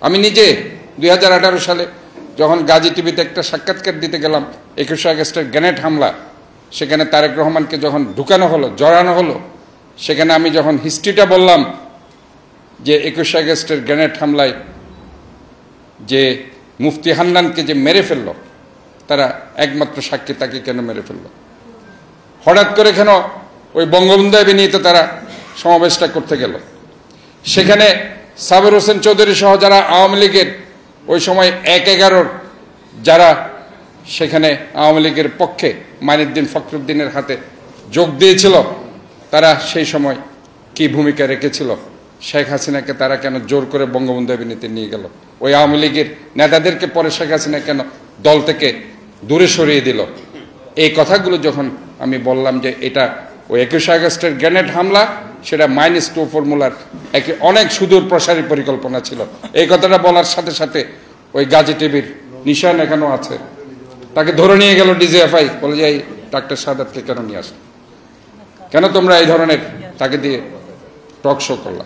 আমি নিজে 2018 সালে যখন গাজী টিভিতে একটা সাক্ষাৎকার দিতে গেলাম 21 আগস্টের গ্রেনেড হামলা, সেখানে তারেক রহমানকে যখন ঢুকানো হলো, জড়ানো হলো, সেখানে আমি যখন হিস্ট্রিটা বললাম যে 21 আগস্টের গ্রেনেড হামলায় যে মুফতি হান্নানকে যে মেরে ফেললো, তারা একমাত্র সাক্ষী, তাকে কেন মেরে ফেললো? হঠাৎ করে কেন ওই বঙ্গবন্ধু এভিনিউতে তারা সমাবেশটা করতে গেল? সেখানে সাবের হোসেন চৌধুরী সহ যারা আওয়ামী লীগের ওই সময় 1-11 যারা সেখানে আওয়ামী লীগের পক্ষে মাইনুদ্দিন ফখরুদ্দিনের হাতে যোগ দিয়েছিল, তারা সেই সময় কি ভূমিকা রেখেছিল? শেখ হাসিনাকে তারা কেন জোর করে বঙ্গবন্ধু এভিনিউতে নিয়ে গেল? ওই আওয়ামী লীগের নেতাদেরকে পরে শেখ হাসিনা কেন দল থেকে দূরে সরিয়ে দিল? এই কথাগুলো যখন আমি বললাম যে এটা ওই 21 আগস্টের গ্রেনেড হামলা, সেটা -2 ফর্মুলার অনেক সুদূর প্রসারী পরিকল্পনা ছিল, এই কথাটা বলার সাথে সাথে ওই গাজী টিভির নিশান এখনো আছে, তাকে ধরে নিয়ে গেল ডিজিএফআই, বলে যে এই ডাক্তার সাদাতকে কেন নিয়ে আসে, কেন তোমরা এই ধরনের তাকে দিয়ে টক শো করলা?